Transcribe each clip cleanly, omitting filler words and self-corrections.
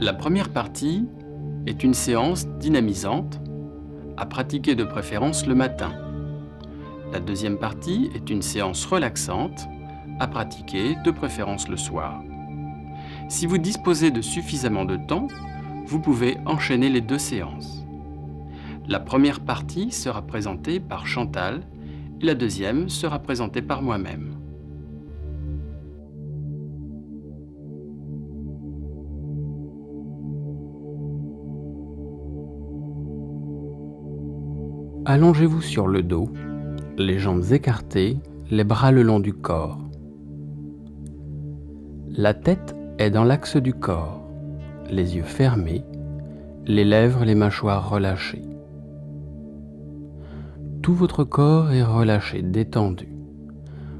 La première partie est une séance dynamisante à pratiquer de préférence le matin. La deuxième partie est une séance relaxante à pratiquer de préférence le soir. Si vous disposez de suffisamment de temps, vous pouvez enchaîner les deux séances. La première partie sera présentée par Chantal et la deuxième sera présentée par moi-même. Allongez-vous sur le dos, les jambes écartées, les bras le long du corps. La tête est dans l'axe du corps, les yeux fermés, les lèvres, les mâchoires relâchées. Tout votre corps est relâché, détendu.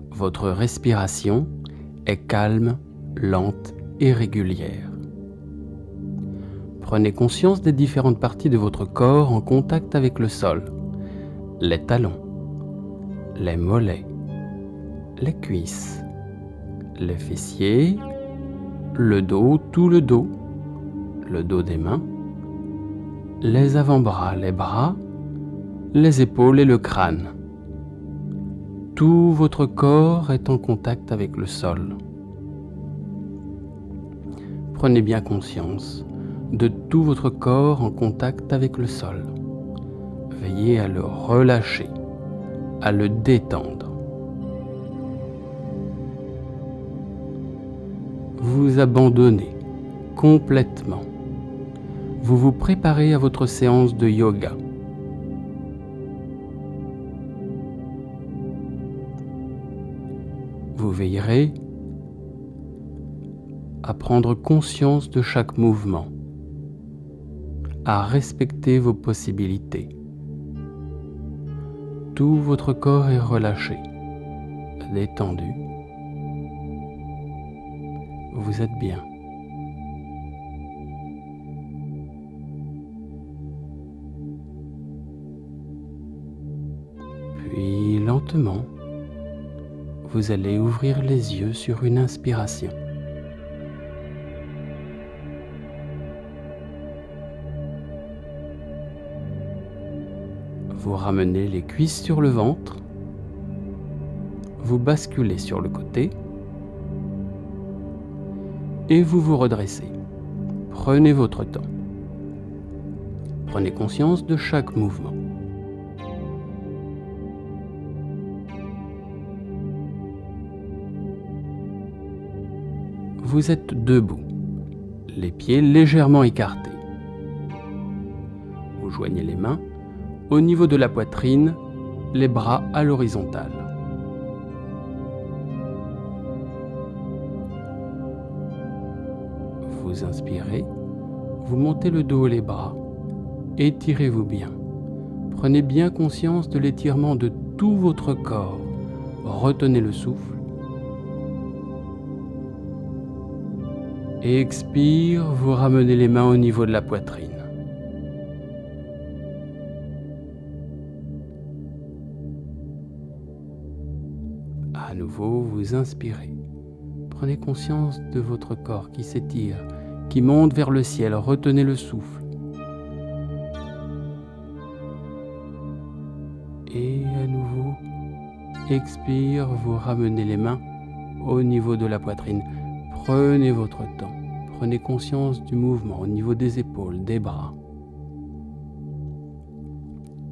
Votre respiration est calme, lente et régulière. Prenez conscience des différentes parties de votre corps en contact avec le sol. Les talons, les mollets, les cuisses, les fessiers, le dos, tout le dos des mains, les avant-bras, les bras, les épaules et le crâne. Tout votre corps est en contact avec le sol. Prenez bien conscience de tout votre corps en contact avec le sol. Veillez à le relâcher, à le détendre. Vous vous abandonnez complètement. Vous vous préparez à votre séance de yoga. Vous veillerez à prendre conscience de chaque mouvement, à respecter vos possibilités. Tout votre corps est relâché, détendu. Vous êtes bien. Puis lentement, vous allez ouvrir les yeux sur une inspiration. Vous ramenez les cuisses sur le ventre, vous basculez sur le côté et vous vous redressez. Prenez votre temps. Prenez conscience de chaque mouvement. Vous êtes debout, les pieds légèrement écartés. Vous joignez les mains au niveau de la poitrine, les bras à l'horizontale. Vous inspirez, vous montez le dos et les bras, étirez-vous bien. Prenez bien conscience de l'étirement de tout votre corps. Retenez le souffle. Et expire, vous ramenez les mains au niveau de la poitrine. À nouveau, vous inspirez. Prenez conscience de votre corps qui s'étire, qui monte vers le ciel. Retenez le souffle. Et à nouveau, expire, vous ramenez les mains au niveau de la poitrine. Prenez votre temps. Prenez conscience du mouvement au niveau des épaules, des bras.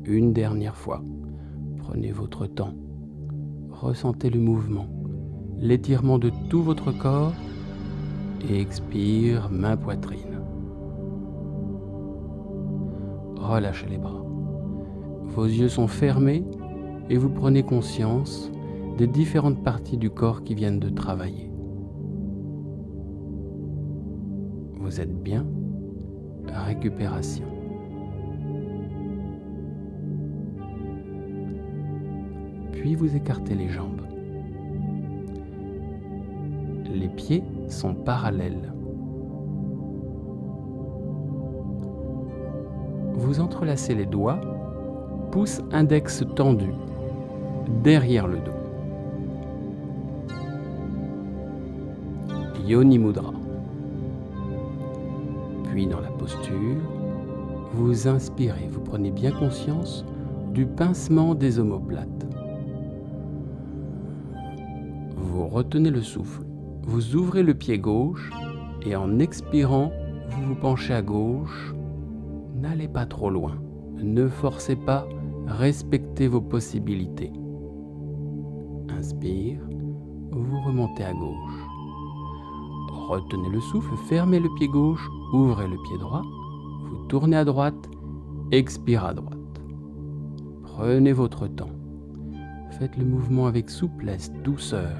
Une dernière fois, prenez votre temps. Ressentez le mouvement, l'étirement de tout votre corps et expire, main poitrine. Relâchez les bras. Vos yeux sont fermés et vous prenez conscience des différentes parties du corps qui viennent de travailler. Vous êtes bien, récupération. Puis vous écartez les jambes. Les pieds sont parallèles. Vous entrelacez les doigts, pouce index tendu, derrière le dos. Yoni Mudra. Puis dans la posture, vous inspirez, vous prenez bien conscience du pincement des omoplates. Vous retenez le souffle, vous ouvrez le pied gauche et en expirant, vous vous penchez à gauche. N'allez pas trop loin, ne forcez pas, respectez vos possibilités. Inspire, vous remontez à gauche. Retenez le souffle, fermez le pied gauche, ouvrez le pied droit, vous tournez à droite, expire à droite. Prenez votre temps. Faites le mouvement avec souplesse, douceur.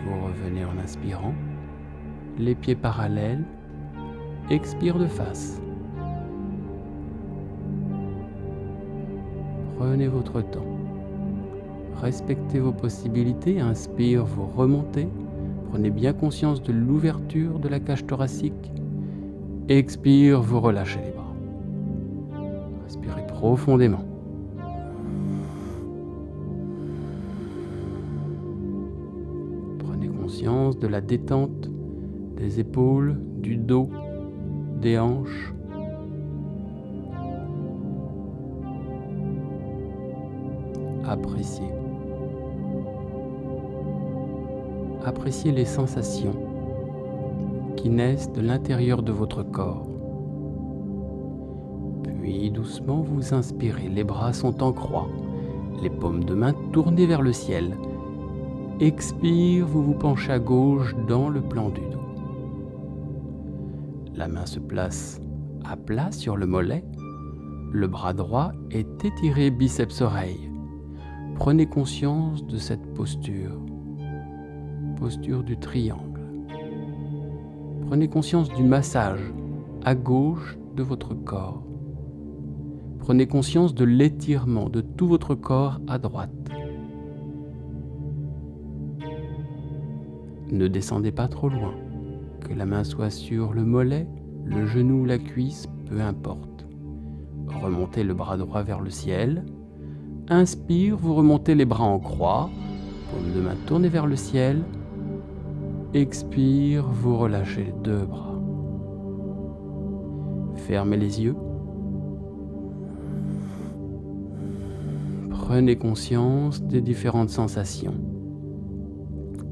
Vous revenez en inspirant, les pieds parallèles, expire de face. Prenez votre temps. Respectez vos possibilités, inspire, vous remontez. Prenez bien conscience de l'ouverture de la cage thoracique. Expire, vous relâchez les bras. Respirez profondément. Prenez conscience de la détente des épaules, du dos, des hanches. Appréciez. Appréciez les sensations qui naissent de l'intérieur de votre corps. Puis doucement vous inspirez, les bras sont en croix, les paumes de main tournées vers le ciel. Expire, vous vous penchez à gauche dans le plan du dos. La main se place à plat sur le mollet, le bras droit est étiré biceps-oreille. Prenez conscience de cette posture du triangle. Prenez conscience du massage à gauche de votre corps. Prenez conscience de l'étirement de tout votre corps à droite. Ne descendez pas trop loin, que la main soit sur le mollet, le genou ou la cuisse, peu importe. Remontez le bras droit vers le ciel. Inspire, vous remontez les bras en croix, paume de main tournée vers le ciel. Expire, vous relâchez les deux bras. Fermez les yeux. Prenez conscience des différentes sensations.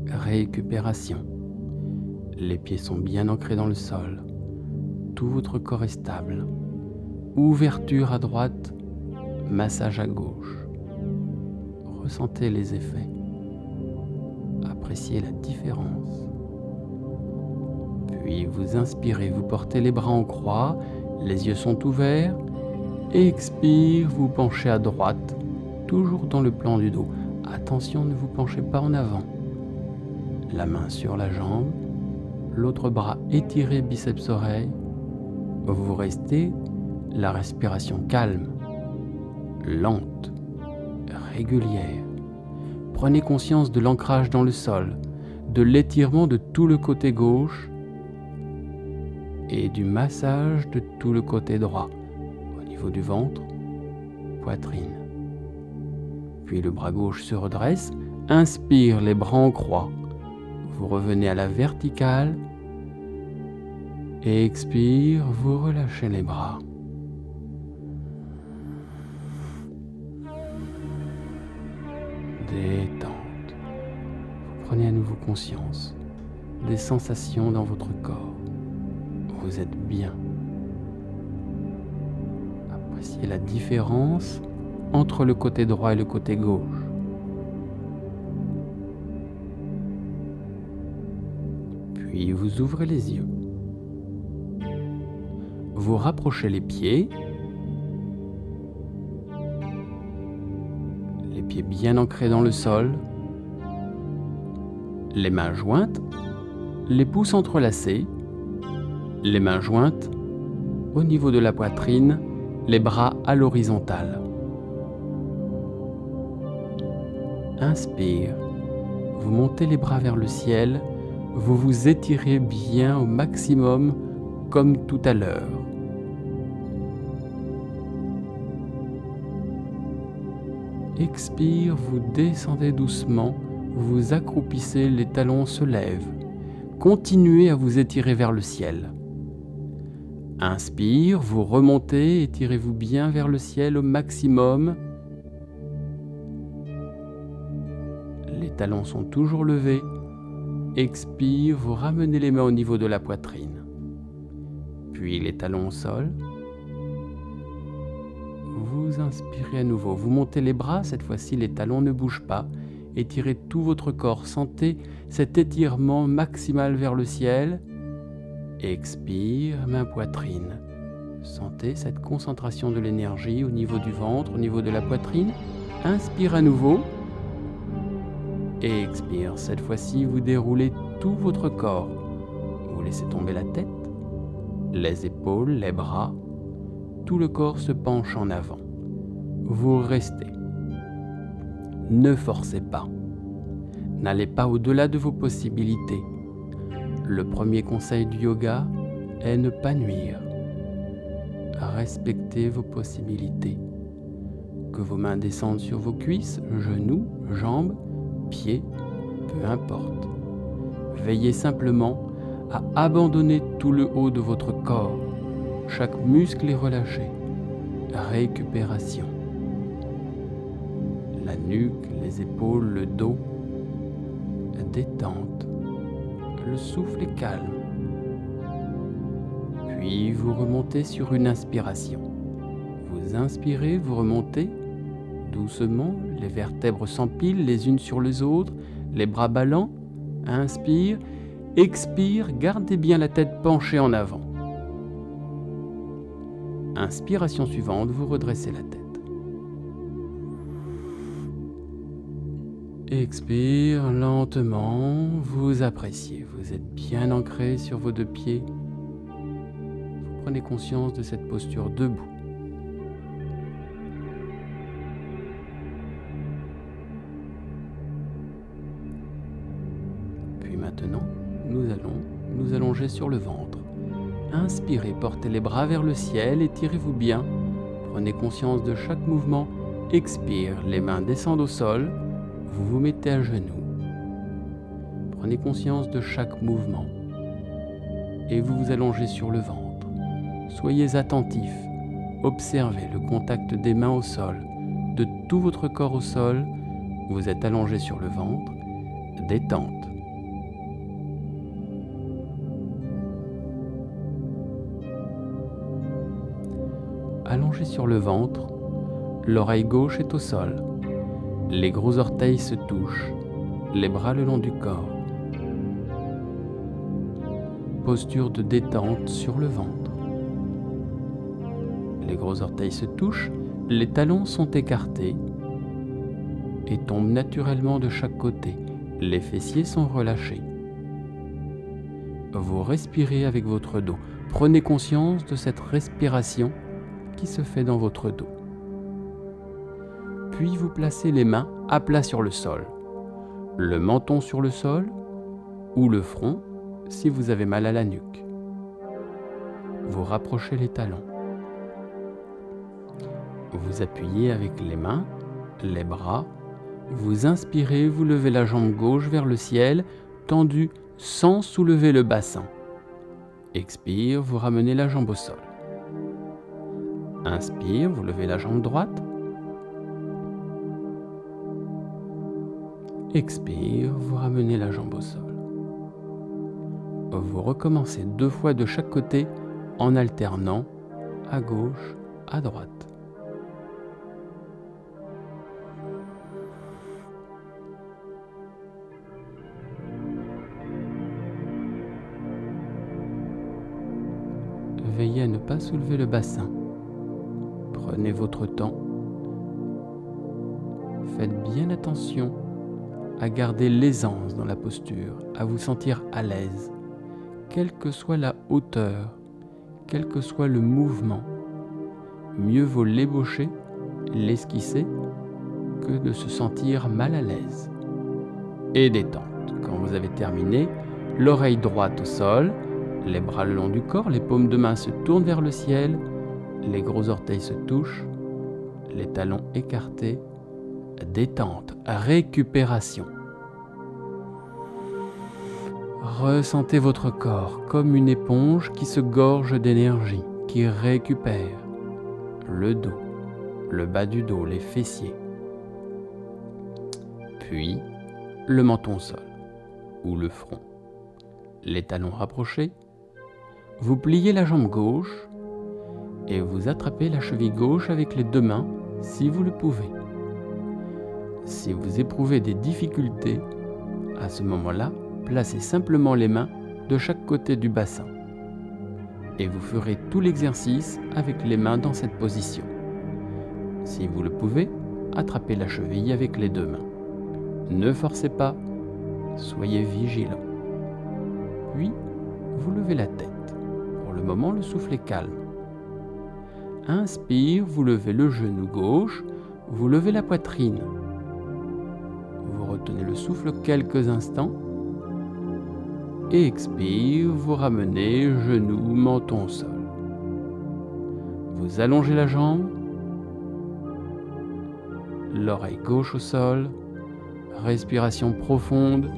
Récupération. Les pieds sont bien ancrés dans le sol. Tout votre corps est stable. Ouverture à droite, massage à gauche. Ressentez les effets. Appréciez la différence. Puis vous inspirez, vous portez les bras en croix, les yeux sont ouverts. Expire, vous penchez à droite, toujours dans le plan du dos. Attention, ne vous penchez pas en avant. La main sur la jambe, l'autre bras étiré biceps-oreille. Vous restez, la respiration calme, lente, régulière. Prenez conscience de l'ancrage dans le sol, de l'étirement de tout le côté gauche et du massage de tout le côté droit, au niveau du ventre, poitrine. Puis le bras gauche se redresse, inspire, les bras en croix. Vous revenez à la verticale et expire, vous relâchez les bras. Détente. Vous prenez à nouveau conscience des sensations dans votre corps. Vous êtes bien. Appréciez la différence entre le côté droit et le côté gauche. Puis vous ouvrez les yeux. Vous rapprochez les pieds. Les pieds bien ancrés dans le sol. Les mains jointes. Les pouces entrelacés. Les mains jointes au niveau de la poitrine, les bras à l'horizontale. Inspire, vous montez les bras vers le ciel, vous vous étirez bien au maximum comme tout à l'heure. Expire, vous descendez doucement, vous vous accroupissez, les talons se lèvent. Continuez à vous étirer vers le ciel. Inspire, vous remontez, étirez-vous bien vers le ciel au maximum. Les talons sont toujours levés. Expire, vous ramenez les mains au niveau de la poitrine. Puis les talons au sol. Vous inspirez à nouveau. Vous montez les bras, cette fois-ci les talons ne bougent pas. Étirez tout votre corps. Sentez cet étirement maximal vers le ciel. Expire, main poitrine. Sentez cette concentration de l'énergie au niveau du ventre, au niveau de la poitrine. Inspire à nouveau. Et expire. Cette fois-ci, vous déroulez tout votre corps. Vous laissez tomber la tête, les épaules, les bras. Tout le corps se penche en avant. Vous restez. Ne forcez pas. N'allez pas au-delà de vos possibilités. Le premier conseil du yoga est ne pas nuire. Respectez vos possibilités. Que vos mains descendent sur vos cuisses, genoux, jambes, pieds, peu importe. Veillez simplement à abandonner tout le haut de votre corps. Chaque muscle est relâché. Récupération. La nuque, les épaules, le dos. Détente. Le souffle est calme. Puis vous remontez sur une inspiration. Vous inspirez, vous remontez. Doucement, les vertèbres s'empilent les unes sur les autres, les bras ballants. Inspire, expire, gardez bien la tête penchée en avant. Inspiration suivante, vous redressez la tête. Expire lentement, vous appréciez, vous êtes bien ancré sur vos deux pieds. Vous prenez conscience de cette posture debout. Maintenant, nous allons nous allonger sur le ventre. Inspirez, portez les bras vers le ciel, étirez-vous bien. Prenez conscience de chaque mouvement. Expire, les mains descendent au sol. Vous vous mettez à genoux. Prenez conscience de chaque mouvement. Et vous vous allongez sur le ventre. Soyez attentif. Observez le contact des mains au sol. De tout votre corps au sol, vous êtes allongé sur le ventre. Détente. Allongé sur le ventre, l'oreille gauche est au sol. Les gros orteils se touchent, les bras le long du corps. Posture de détente sur le ventre. Les gros orteils se touchent, les talons sont écartés et tombent naturellement de chaque côté. Les fessiers sont relâchés. Vous respirez avec votre dos. Prenez conscience de cette respiration qui se fait dans votre dos. Puis vous placez les mains à plat sur le sol, le menton sur le sol ou le front si vous avez mal à la nuque. Vous rapprochez les talons. Vous appuyez avec les mains, les bras. Vous inspirez, vous levez la jambe gauche vers le ciel, tendue sans soulever le bassin. Expire, vous ramenez la jambe au sol. Inspire, vous levez la jambe droite. Expire, vous ramenez la jambe au sol. Vous recommencez 2 fois de chaque côté en alternant à gauche, à droite. Veillez à ne pas soulever le bassin. Prenez votre temps. Faites bien attention à garder l'aisance dans la posture, à vous sentir à l'aise, quelle que soit la hauteur, quel que soit le mouvement. Mieux vaut l'ébaucher, l'esquisser, que de se sentir mal à l'aise. Et détente. Quand vous avez terminé, l'oreille droite au sol, les bras le long du corps, les paumes de main se tournent vers le ciel, les gros orteils se touchent, les talons écartés, détente, récupération. Ressentez votre corps comme une éponge qui se gorge d'énergie, qui récupère le dos, le bas du dos, les fessiers. Puis, le menton au sol ou le front. Les talons rapprochés. Vous pliez la jambe gauche et vous attrapez la cheville gauche avec les deux mains si vous le pouvez. Si vous éprouvez des difficultés, à ce moment-là, placez simplement les mains de chaque côté du bassin et vous ferez tout l'exercice avec les mains dans cette position. Si vous le pouvez, attrapez la cheville avec les deux mains. Ne forcez pas, soyez vigilant. Puis, vous levez la tête. Pour le moment, le souffle est calme. Inspire, vous levez le genou gauche, vous levez la poitrine. Vous retenez le souffle quelques instants. Et expire, vous ramenez genou, menton au sol. Vous allongez la jambe, l'oreille gauche au sol, respiration profonde,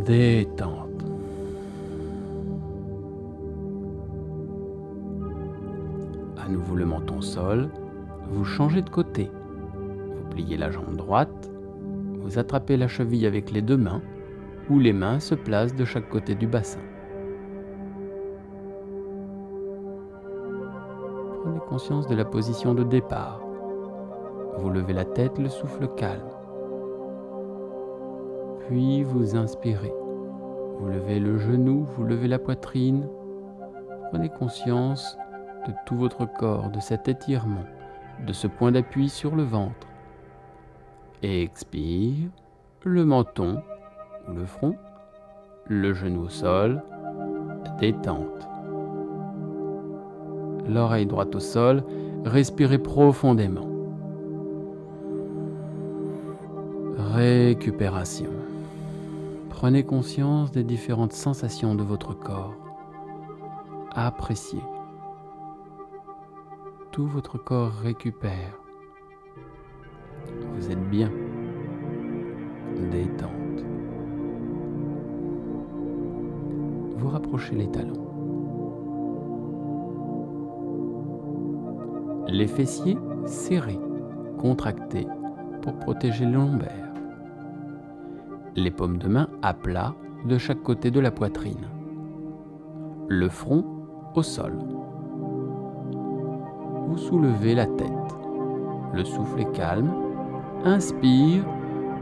détente. À nouveau le menton au sol, vous changez de côté. Vous pliez la jambe droite, vous attrapez la cheville avec les deux mains, où les mains se placent de chaque côté du bassin. Prenez conscience de la position de départ. Vous levez la tête, le souffle calme. Puis vous inspirez. Vous levez le genou, vous levez la poitrine. Prenez conscience de tout votre corps, de cet étirement, de ce point d'appui sur le ventre. Et expire, le menton ou le front, le genou au sol, détente. L'oreille droite au sol, respirez profondément. Récupération. Prenez conscience des différentes sensations de votre corps. Appréciez. Tout votre corps récupère. Vous êtes bien. Détente. Vous rapprochez les talons. Les fessiers serrés, contractés pour protéger le lombaire. Les paumes de main à plat de chaque côté de la poitrine. Le front au sol. Vous soulevez la tête. Le souffle est calme. Inspire,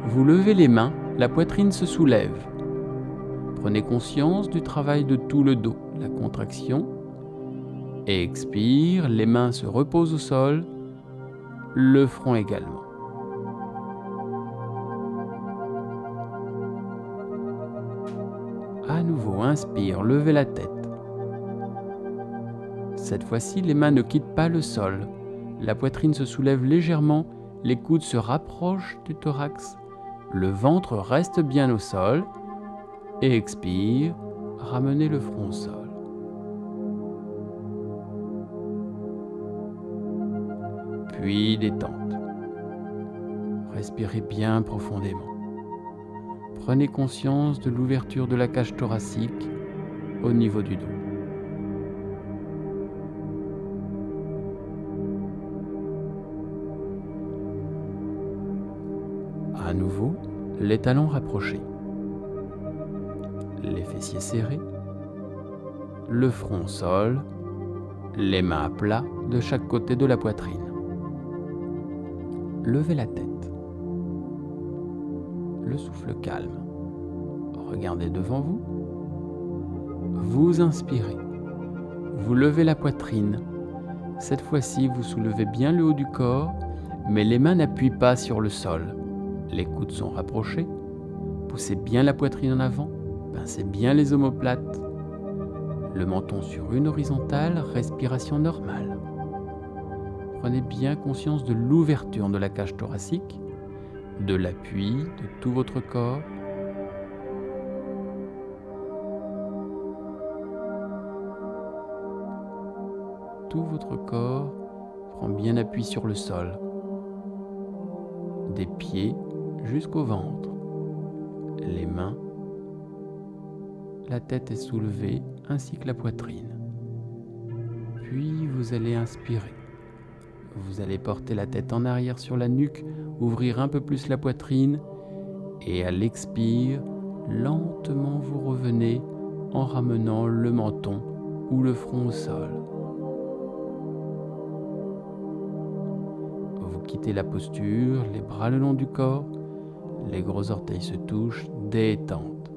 vous levez les mains, la poitrine se soulève. Prenez conscience du travail de tout le dos, la contraction. Et expire, les mains se reposent au sol, le front également. À nouveau, inspire, levez la tête. Cette fois-ci, les mains ne quittent pas le sol. La poitrine se soulève légèrement, les coudes se rapprochent du thorax. Le ventre reste bien au sol. Et expire, ramenez le front au sol. Puis détente. Respirez bien profondément. Prenez conscience de l'ouverture de la cage thoracique au niveau du dos. À nouveau, les talons rapprochés. Les fessiers serrés, le front au sol, les mains à plat de chaque côté de la poitrine. Levez la tête. Le souffle calme. Regardez devant vous. Vous inspirez. Vous levez la poitrine. Cette fois-ci, vous soulevez bien le haut du corps, mais les mains n'appuient pas sur le sol. Les coudes sont rapprochés. Poussez bien la poitrine en avant. Pincez bien les omoplates. Le menton sur une horizontale, respiration normale. Prenez bien conscience de l'ouverture de la cage thoracique, de l'appui de tout votre corps. Tout votre corps prend bien appui sur le sol, des pieds jusqu'au ventre. les mains. La tête est soulevée ainsi que la poitrine. Puis vous allez inspirer. Vous allez porter la tête en arrière sur la nuque, ouvrir un peu plus la poitrine et à l'expire, lentement vous revenez en ramenant le menton ou le front au sol. Vous quittez la posture, les bras le long du corps, les gros orteils se touchent, détente.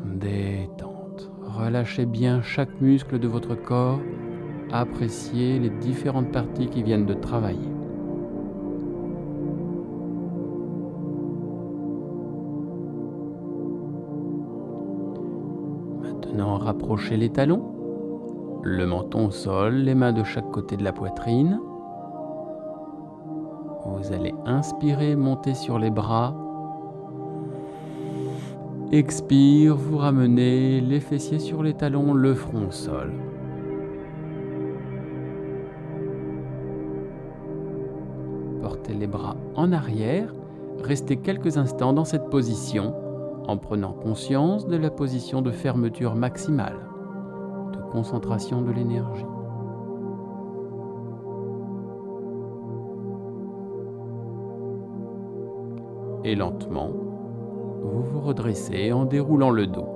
Détente. Relâchez bien chaque muscle de votre corps, appréciez les différentes parties qui viennent de travailler. Maintenant, rapprochez les talons, le menton au sol, les mains de chaque côté de la poitrine. Vous allez inspirer, monter sur les bras. Expire, vous ramenez les fessiers sur les talons, le front au sol. Portez les bras en arrière, restez quelques instants dans cette position en prenant conscience de la position de fermeture maximale, de concentration de l'énergie. Et lentement, vous vous redressez en déroulant le dos,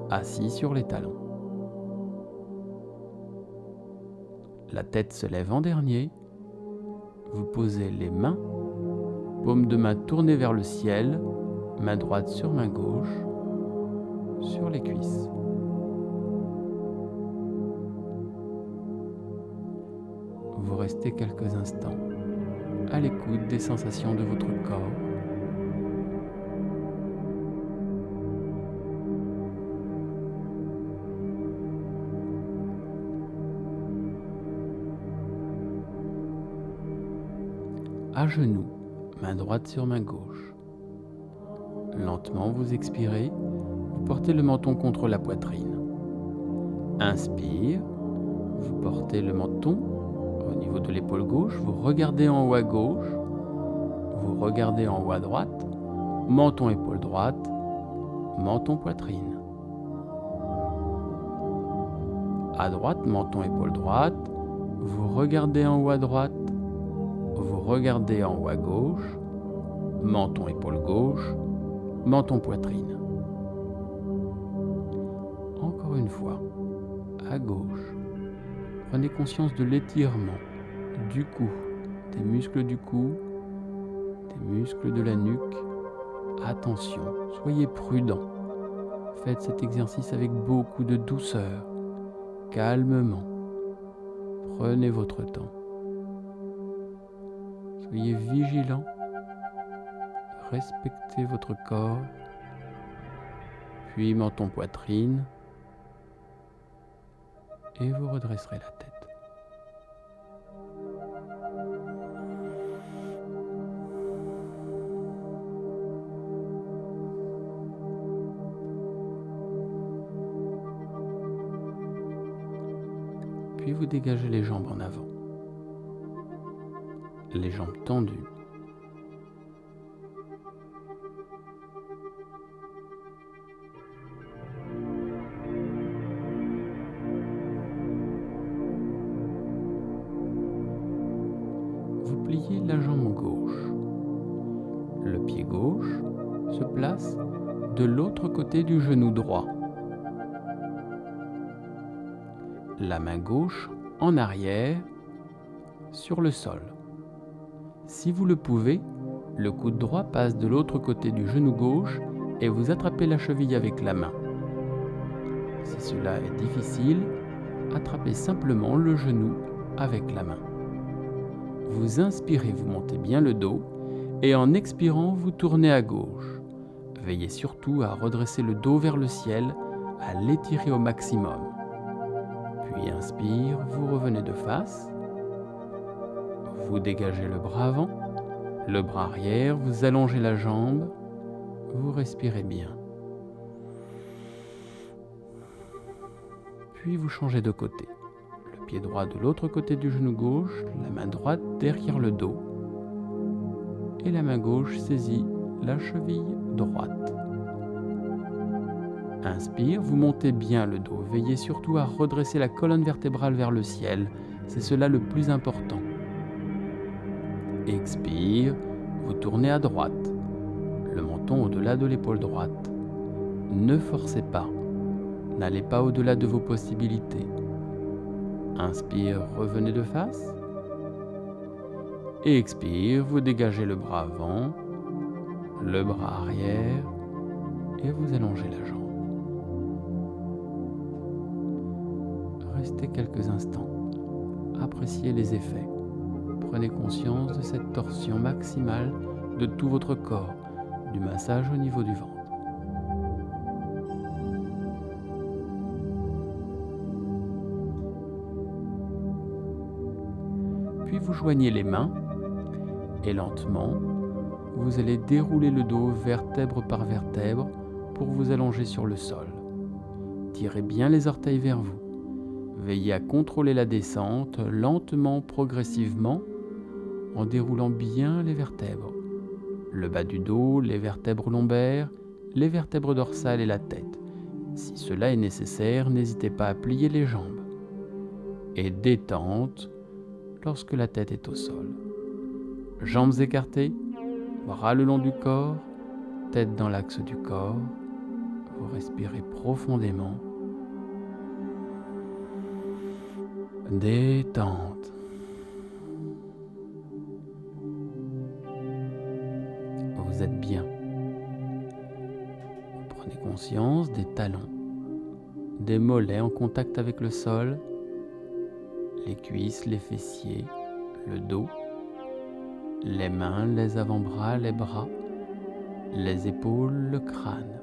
assis sur les talons. La tête se lève en dernier. Vous posez les mains, paume de main tournée vers le ciel, main droite sur main gauche, sur les cuisses. Vous restez quelques instants à l'écoute des sensations de votre corps. À genoux, main droite sur main gauche. Lentement, vous expirez, vous portez le menton contre la poitrine. Inspire, vous portez le menton au niveau de l'épaule gauche, vous regardez en haut à gauche, vous regardez en haut à droite, menton épaule droite, menton poitrine. À droite, menton épaule droite, vous regardez en haut à droite, vous regardez en haut à gauche, menton épaule gauche, menton poitrine. Encore une fois, à gauche, prenez conscience de l'étirement du cou, des muscles du cou, des muscles de la nuque. Attention, soyez prudent. Faites cet exercice avec beaucoup de douceur, calmement. Prenez votre temps. Soyez vigilant, respectez votre corps, puis menton poitrine, et vous redresserez la tête. Puis vous dégagez les jambes en avant. Les jambes tendues. Vous pliez la jambe gauche. Le pied gauche se place de l'autre côté du genou droit. La main gauche en arrière sur le sol. Si vous le pouvez, le coude droit passe de l'autre côté du genou gauche et vous attrapez la cheville avec la main. Si cela est difficile, attrapez simplement le genou avec la main. Vous inspirez, vous montez bien le dos et en expirant, vous tournez à gauche. Veillez surtout à redresser le dos vers le ciel, à l'étirer au maximum. Puis inspire, vous revenez de face. Vous dégagez le bras avant, le bras arrière, vous allongez la jambe, vous respirez bien. Puis vous changez de côté. Le pied droit de l'autre côté du genou gauche, la main droite derrière le dos. et la main gauche saisit la cheville droite. Inspire, vous montez bien le dos. Veillez surtout à redresser la colonne vertébrale vers le ciel. C'est cela le plus important. Expire, vous tournez à droite. Le menton au-delà de l'épaule droite. Ne forcez pas. N'allez pas au-delà de vos possibilités. Inspire, revenez de face. Et expire, vous dégagez le bras avant, le bras arrière et vous allongez la jambe. Restez quelques instants. Appréciez les effets. Prenez conscience de cette torsion maximale de tout votre corps, du massage au niveau du ventre. Puis vous joignez les mains et lentement, vous allez dérouler le dos vertèbre par vertèbre pour vous allonger sur le sol. Tirez bien les orteils vers vous. Veillez à contrôler la descente lentement, progressivement, en déroulant bien les vertèbres. Le bas du dos, les vertèbres lombaires, les vertèbres dorsales et la tête. Si cela est nécessaire, n'hésitez pas à plier les jambes. Et détente lorsque la tête est au sol. Jambes écartées, bras le long du corps, tête dans l'axe du corps. Vous respirez profondément. Détente. Vous êtes bien. Vous prenez conscience des talons, des mollets en contact avec le sol, les cuisses, les fessiers, le dos, les mains, les avant-bras, les bras, les épaules, le crâne.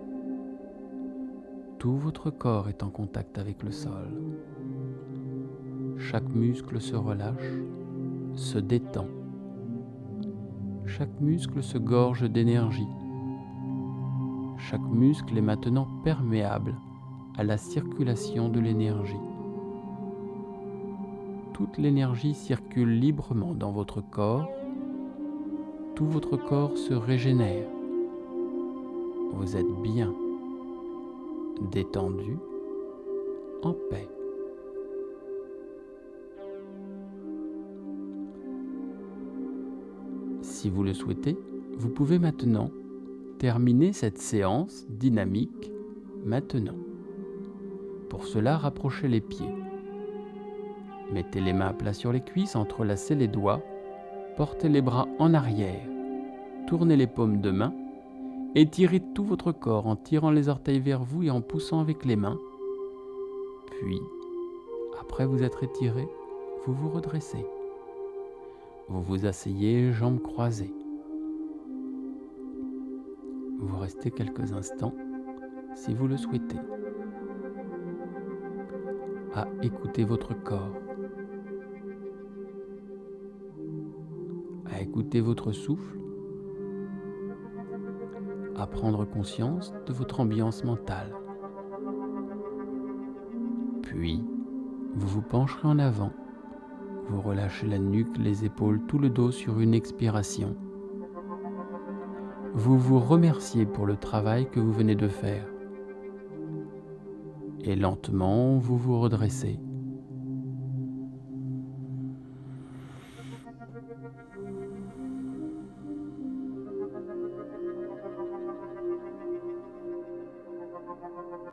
Tout votre corps est en contact avec le sol. Chaque muscle se relâche, se détend. Chaque muscle se gorge d'énergie. Chaque muscle est maintenant perméable à la circulation de l'énergie. Toute l'énergie circule librement dans votre corps. Tout votre corps se régénère. Vous êtes bien, détendu, en paix. Si vous le souhaitez, vous pouvez maintenant terminer cette séance dynamique maintenant. Pour cela, rapprochez les pieds. Mettez les mains à plat sur les cuisses, entrelacez les doigts, portez les bras en arrière, tournez les paumes de main, étirez tout votre corps en tirant les orteils vers vous et en poussant avec les mains. Puis, après vous être étiré, vous vous redressez. Vous vous asseyez, jambes croisées. Vous restez quelques instants, si vous le souhaitez, à écouter votre corps, à écouter votre souffle, à prendre conscience de votre ambiance mentale. Puis, vous vous pencherez en avant. Vous relâchez la nuque, les épaules, tout le dos sur une expiration. Vous vous remerciez pour le travail que vous venez de faire. Et lentement, vous vous redressez.